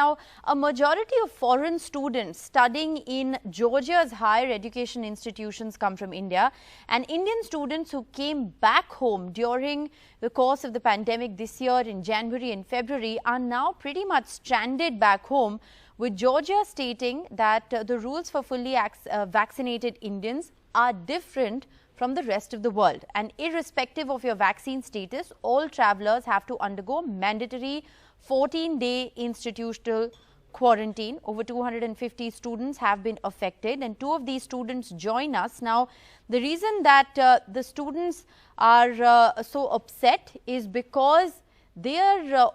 Now, a majority of foreign students studying in Georgia's higher education institutions come from India, and Indian students who came back home during the course of the pandemic this year in January and February are now pretty much stranded back home, with Georgia stating that the rules for fully vaccinated Indians are different from the rest of the world, and irrespective of your vaccine status, all travellers have to undergo mandatory 14-day institutional quarantine. Over 250 students have been affected, and 2 of these students join us. Now, the reason that the students are so upset is because they are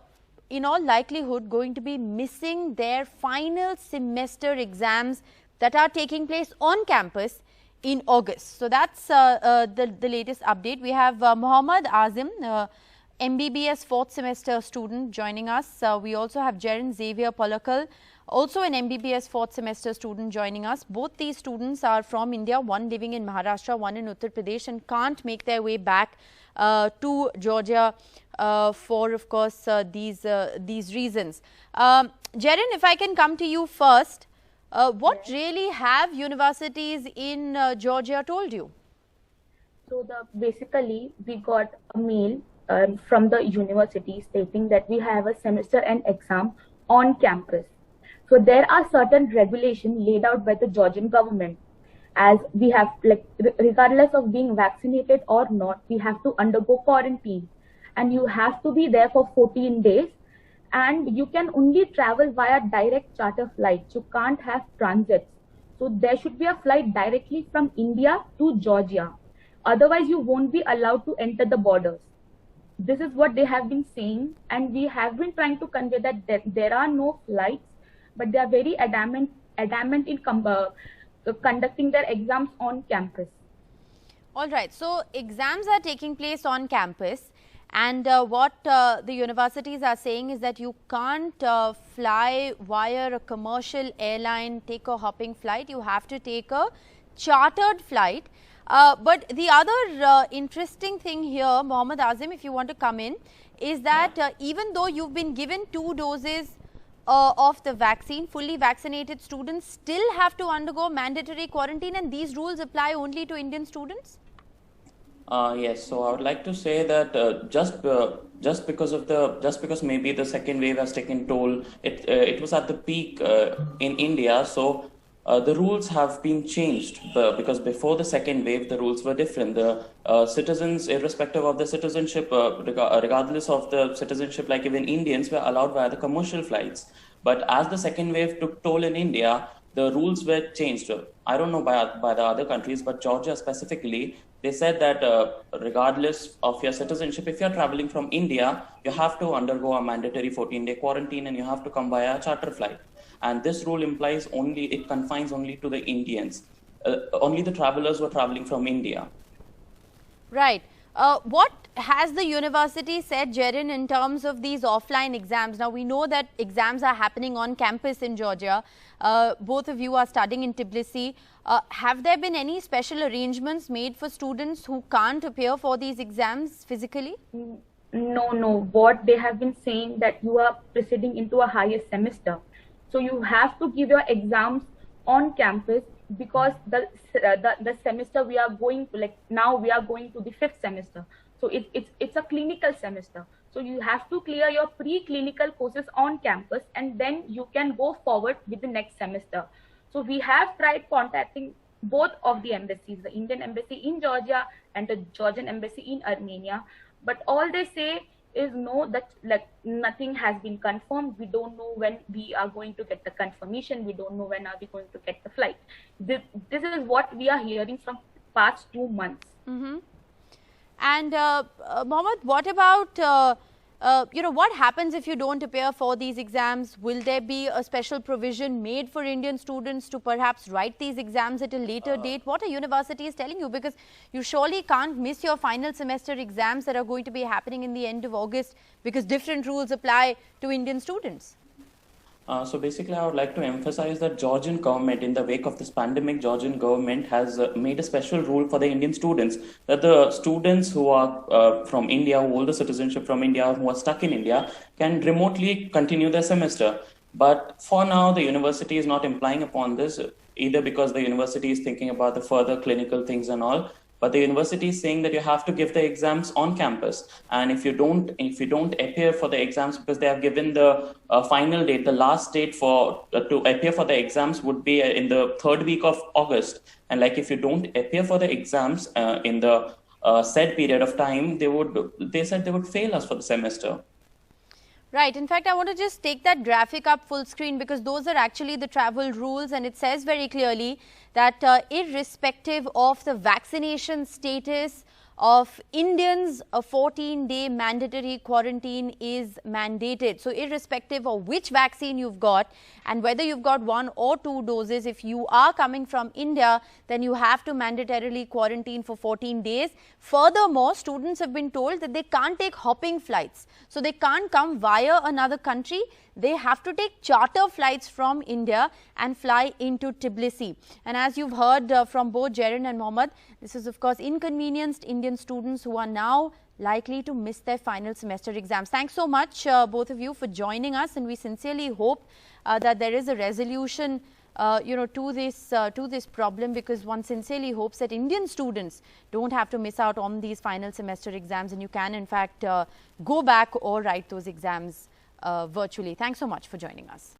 in all likelihood going to be missing their final semester exams that are taking place on campus in August. So that's the latest update. We have Mohammad Azim, MBBS 4th semester student, joining us. We also have Jaren Xavier Palakal, also an MBBS 4th semester student, joining us. Both these students are from India, one living in Maharashtra, one in Uttar Pradesh, and can't make their way back to Georgia for, of course, these reasons. Jaren, if I can come to you first. What really have universities in Georgia told you? So basically we got a mail from the university stating that we have a semester end exam on campus. So there are certain regulations laid out by the Georgian government, as we have, like, regardless of being vaccinated or not, we have to undergo quarantine, and you have to be there for 14 days. And you can only travel via direct charter flights. You can't have transits. So there should be a flight directly from India to Georgia. Otherwise, you won't be allowed to enter the borders. This is what they have been saying, and we have been trying to convey that there are no flights, but they are very adamant in conducting their exams on campus. All right. So exams are taking place on campus. And what the universities are saying is that you can't fly via a commercial airline, take a hopping flight. You have to take a chartered flight. But the other interesting thing here, Mohammad Azim, if you want to come in, is that even though you've been given 2 doses of the vaccine, fully vaccinated students still have to undergo mandatory quarantine, and these rules apply only to Indian students? Yes, so I would like to say that just because maybe the second wave has taken toll, it was at the peak in India, so the rules have been changed because before the second wave the rules were different. The citizens, irrespective of the citizenship, regardless of the citizenship, like even Indians, were allowed via the commercial flights. But as the second wave took toll in India, the rules were changed. I don't know by the other countries, but Georgia specifically, they said that regardless of your citizenship, if you're traveling from India, you have to undergo a mandatory 14-day quarantine, and you have to come via a charter flight. And this rule implies it confines only to the Indians, only the travelers who are traveling from India. Right. What has the university said, Jaren, in terms of these offline exams? Now, we know that exams are happening on campus in Georgia. Both of you are studying in Tbilisi. Have there been any special arrangements made for students who can't appear for these exams physically? No. What they have been saying that you are proceeding into a higher semester. So you have to give your exams on campus, because the semester we are going to, like now we are going to the 5th semester. So it's a clinical semester. So you have to clear your pre-clinical courses on campus, and then you can go forward with the next semester. So we have tried contacting both of the embassies, the Indian embassy in Georgia and the Georgian embassy in Armenia. But all they say is no, that like nothing has been confirmed. We don't know when we are going to get the confirmation. We don't know when are we going to get the flight. This is what we are hearing from past 2 months. Mm-hmm. And Mohammad, what about what happens if you don't appear for these exams? Will there be a special provision made for Indian students to perhaps write these exams at a later date? What are universities telling you? Because you surely can't miss your final semester exams that are going to be happening in the end of August, because different rules apply to Indian students. So basically, I would like to emphasize that Georgian government, in the wake of this pandemic, Georgian government has made a special rule for the Indian students, that the students who are from India, who hold the citizenship from India, who are stuck in India, can remotely continue their semester. But for now, the university is not implying upon this, either because the university is thinking about the further clinical things and all. But the university is saying that you have to give the exams on campus, and if you don't appear for the exams, because they have given the final date, the last date for to appear for the exams would be in the third week of August. And like if you don't appear for the exams in the said period of time, they said they would fail us for the semester. Right. In fact, I want to just take that graphic up full screen, because those are actually the travel rules, and it says very clearly that irrespective of the vaccination status of Indians, a 14-day mandatory quarantine is mandated. So irrespective of which vaccine you've got and whether you've got 1 or 2 doses, if you are coming from India, then you have to mandatorily quarantine for 14 days. Furthermore, students have been told that they can't take hopping flights. So they can't come via another country. They have to take charter flights from India and fly into Tbilisi. And as you've heard from both Jaren and Mohammed, this is of course inconvenienced Indian students who are now likely to miss their final semester exams. Thanks so much, both of you, for joining us, and we sincerely hope that there is a resolution to this problem, because one sincerely hopes that Indian students don't have to miss out on these final semester exams, and you can in fact go back or write those exams virtually. Thanks so much for joining us.